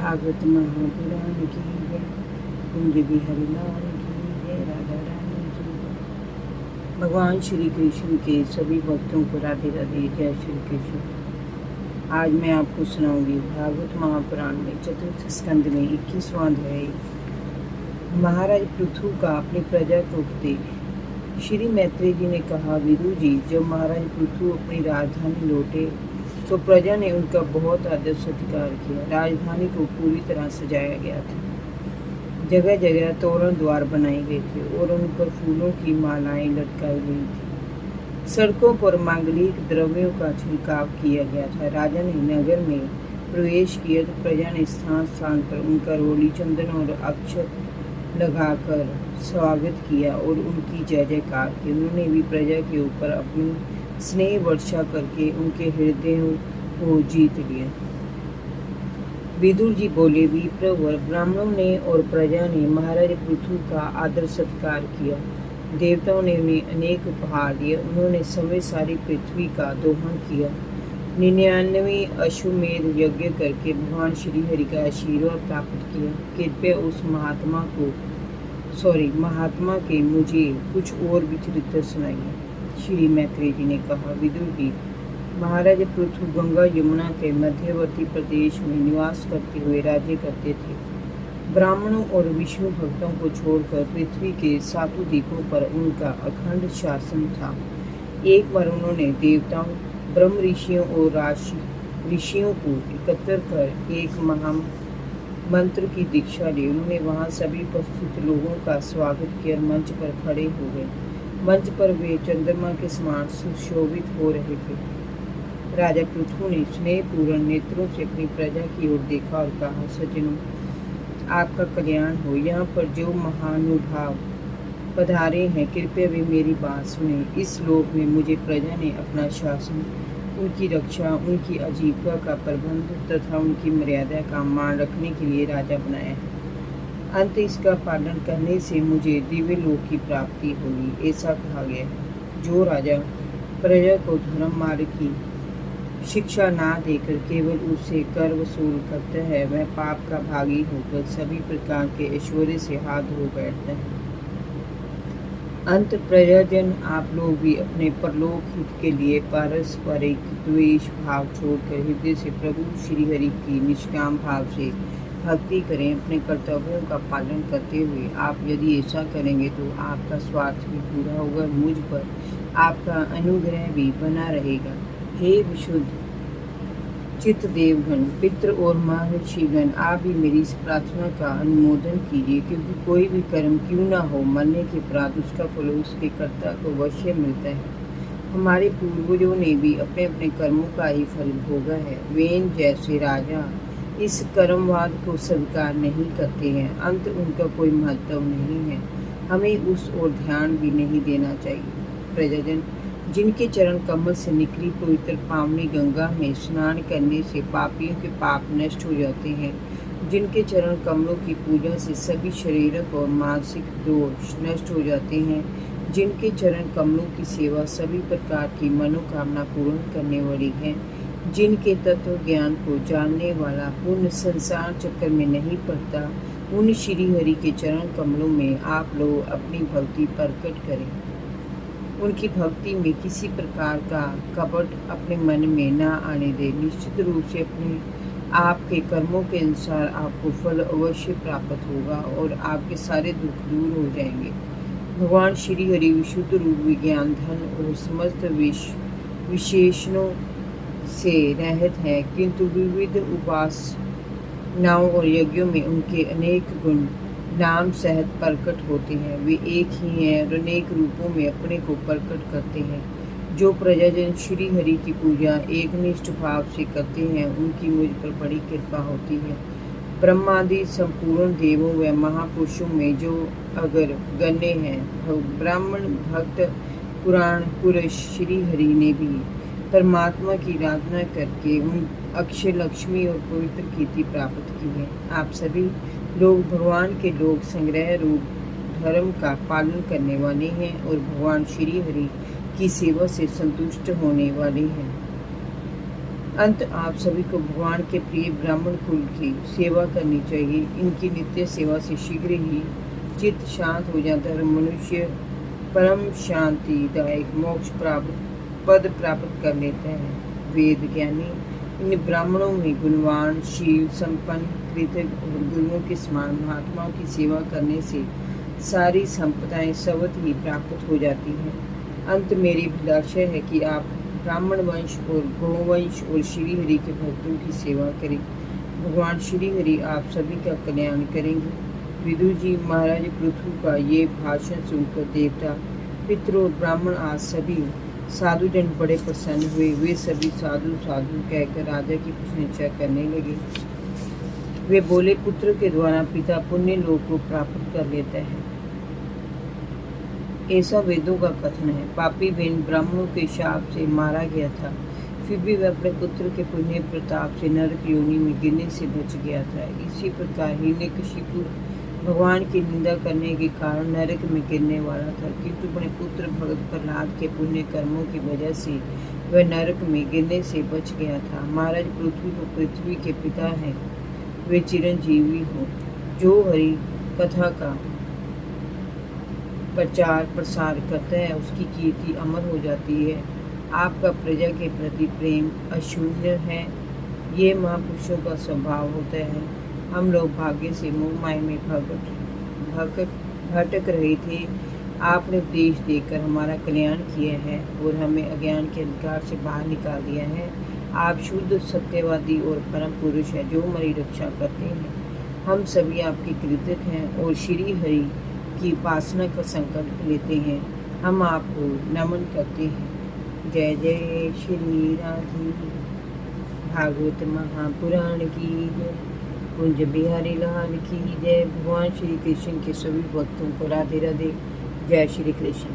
भागवत महापुराण की जय। कुंज बिहारी लाल की जय। राधा रानी की जय। भगवान श्री कृष्ण के सभी भक्तों को राधे राधे। जय श्री कृष्ण। आज मैं आपको सुनाऊंगी भागवत महापुराण में चतुर्थ स्कंद में 21वां अध्याय, महाराज पृथु का अपनी प्रजा को उपदेश। श्री मैत्रेय जी ने कहा, विदुर जी, जब महाराज पृथु अपनी राजधानी लौटे तो प्रजा ने उनका बहुत आदर सत्कार किया। राजधानी को पूरी तरह सजाया गया था। जगह जगह तोरण द्वार बनाए गए थे और उन पर फूलों की मालाएं लटकाई गई थी। सड़कों पर मांगलिक द्रव्यों का छिड़काव किया गया था। राजा ने नगर में प्रवेश किया तो प्रजा ने स्थान स्थान पर उनका रोली चंदन और अक्षत लगाकर स्वागत किया और उनकी जय जयकार की। उन्होंने भी प्रजा के ऊपर अपनी स्नेह वर्षा करके उनके हृदयों को जीत लिया। विदुर जी बोले, विप्रवर, ब्राह्मणों ने और प्रजा ने महाराज पृथु का आदर सत्कार किया। देवताओं ने उन्हें अनेक उपहार दिए। उन्होंने समय सारी पृथ्वी का दोहन किया। 99 अश्वमेध यज्ञ करके भगवान श्री हरि का आशीर्वाद प्राप्त किया। कृपया उस महात्मा के मुझे कुछ और भी चरित्र सुनाइए। श्री मैत्रेय जी ने कहा, विदुर जी, महाराज पृथु गंगा यमुना के मध्यवर्ती प्रदेश में निवास करते हुए राज्य करते थे। ब्राह्मणों और विष्णु भक्तों को छोड़कर पृथ्वी के सातों द्वीपों पर उनका अखंड शासन था। एक बार उन्होंने देवताओं, ब्रह्म ऋषियों और राशि ऋषियों को एकत्र कर एक महामंत्र की दीक्षा ली। उन्होंने वहां सभी उपस्थित लोगों का स्वागत किया और मंच पर खड़े हो गए। मंच पर वे चंद्रमा के समान सुशोभित हो रहे थे। राजा पृथु ने स्नेहपूर्ण नेत्रों से अपनी प्रजा की ओर देखा और कहा, सज्जनों, आपका कल्याण हो। यहाँ पर जो महानुभाव पधारे हैं, कृपया वे मेरी बात सुने। इस लोक में मुझे प्रजा ने अपना शासन, उनकी रक्षा, उनकी आजीविका का प्रबंध तथा उनकी मर्यादा का मान रखने के लिए राजा बनाया है। अंत इसका पालन करने से मुझे दिव्य लोक की प्राप्ति होगी, ऐसा कहा गया है। जो राजा प्रजा को धर्म मार्ग की शिक्षा ना देकर केवल उससे कर वसूल करता है, वह पाप का भागी होकर सभी प्रकार के ऐश्वर्य से हाथ धो बैठता है। अंत प्रजाजन, आप लोग भी अपने परलोक हित के लिए पारस्परिक द्वेष भाव छोड़कर हृदय से प्रभु श्री हरि की निष्काम भाव से भक्ति करें। अपने कर्तव्यों का पालन करते हुए आप यदि ऐसा करेंगे तो आपका स्वार्थ भी पूरा होगा, मुझ पर आपका अनुग्रह भी बना रहेगा। हे विशुद्ध चित्त देवगण, पितृ और महर्षिगण, आप भी मेरी इस प्रार्थना का अनुमोदन कीजिए, क्योंकि कोई भी कर्म क्यों ना हो, मरने के बाद उसका फल उसके कर्ता को अवश्य मिलता है। हमारे पूर्वजों ने भी अपने अपने कर्मों का ही फल भोगा है। वेन जैसे राजा इस कर्मवाद को स्वीकार नहीं करते हैं, अंत उनका कोई महत्व नहीं है। हमें उस ओर ध्यान भी नहीं देना चाहिए। प्रजाजन, जिनके चरण कमल से निकली पवित्र पावनी गंगा में स्नान करने से पापियों के पाप नष्ट हो जाते हैं, जिनके चरण कमलों की पूजा से सभी शारीरिक और मानसिक दोष नष्ट हो जाते हैं, जिनके चरण कमलों की सेवा सभी प्रकार की मनोकामना पूर्ण करने वाली है, जिनके तत्व ज्ञान को जानने वाला पुण्य संसार चक्कर में नहीं पड़ता, उन श्री हरि के चरण कमलों में आप लोग अपनी भक्ति प्रकट करें। उनकी भक्ति में किसी प्रकार का कपट अपने मन में न आने दें। निश्चित रूप से अपने आपके कर्मों के अनुसार आपको फल अवश्य प्राप्त होगा और आपके सारे दुख दूर हो जाएंगे। भगवान श्री हरि विशुद्ध रूप, विज्ञान, धन और समस्त विशेषणों से रहित है, किंतु विविध उपासनाओं और यज्ञों में उनके अनेक गुण नाम सहित प्रकट होते हैं। वे एक ही हैं और अनेक रूपों में अपने को प्रकट करते हैं। जो प्रजाजन श्री हरि की पूजा एकनिष्ठ भाव से करते हैं, उनकी मुझ पर बड़ी कृपा होती है। ब्रह्मादि संपूर्ण देवों व महापुरुषों में जो अगर गण्य हैं, ब्राह्मण भक्त पुराण पुरुष श्री हरि ने भी परमात्मा की आराधना करके उन अक्षय लक्ष्मी और पवित्र कीर्ति प्राप्त की है। आप सभी लोग भगवान के लोक संग्रह रूप धर्म का पालन करने वाले हैं और भगवान श्री हरि की सेवा से संतुष्ट होने वाले हैं। अंत आप सभी को भगवान के प्रिय ब्राह्मण कुल की सेवा करनी चाहिए। इनकी नित्य सेवा से शीघ्र ही चित्त शांत हो जाता है और मनुष्य परम शांतिदायक मोक्ष पद प्राप्त कर लेता है। वेद ज्ञानी इन ब्राह्मणों में गुणवान, शील संपन्न, कृतज्ञ और गुरुओं के समान महात्माओं की सेवा करने से सारी संपदाएं स्वत ही प्राप्त हो जाती हैं। अंत मेरी अभिलाषा है कि आप ब्राह्मण वंश और गोवंश और श्री हरि के भक्तों की सेवा करें। भगवान श्री हरि आप सभी का कल्याण करेंगे। विदुर जी महाराज पृथु का ये भाषण सुनकर देवता, पितृ और ब्राह्मण आज सभी साधु जन बड़े प्रसन्न हुए। वे सभी साधु साधु कहकर राजा की प्रशंसा करने लगे। वे बोले, पुत्र के द्वारा पिता पुण्य लोक को प्राप्त कर लेता है, ऐसा वेदों का कथन है। पापी बेन ब्राह्मणों के शाप से मारा गया था, फिर भी वह अपने पुत्र के पुण्य प्रताप से नरक योनि में गिरने से बच गया था। इसी प्रकार हिरण्यकशिपु भगवान की निंदा करने के कारण नरक में गिरने वाला था, किंतु अपने पुत्र भगत प्रहलाद के पुण्य कर्मों की वजह से वह नरक में गिरने से बच गया था। महाराज पृथ्वी तो पृथ्वी के पिता हैं, वे चिरंजीवी हो। जो हरि कथा का प्रचार प्रसार करता है उसकी कीर्ति अमर हो जाती है। आपका प्रजा के प्रति प्रेम अशून्य है, ये महापुरुषों का स्वभाव होता है। हम लोग भाग्य से मोह माया में भटक रहे थे। आपने उपदेश देकर हमारा कल्याण किया है और हमें अज्ञान के अंधकार से बाहर निकाल दिया है। आप शुद्ध सत्यवादी और परम पुरुष हैं जो हमारी रक्षा करते हैं। हम सभी आपके कृतज्ञ हैं और श्री हरि की उपासना का संकल्प लेते हैं। हम आपको नमन करते हैं। जय जय श्री राधे। भागवत महापुराण की जय। कुंज बिहारी लाल की जय। भगवान श्री कृष्ण के सभी भक्तों को राधे राधे। जय श्री कृष्ण।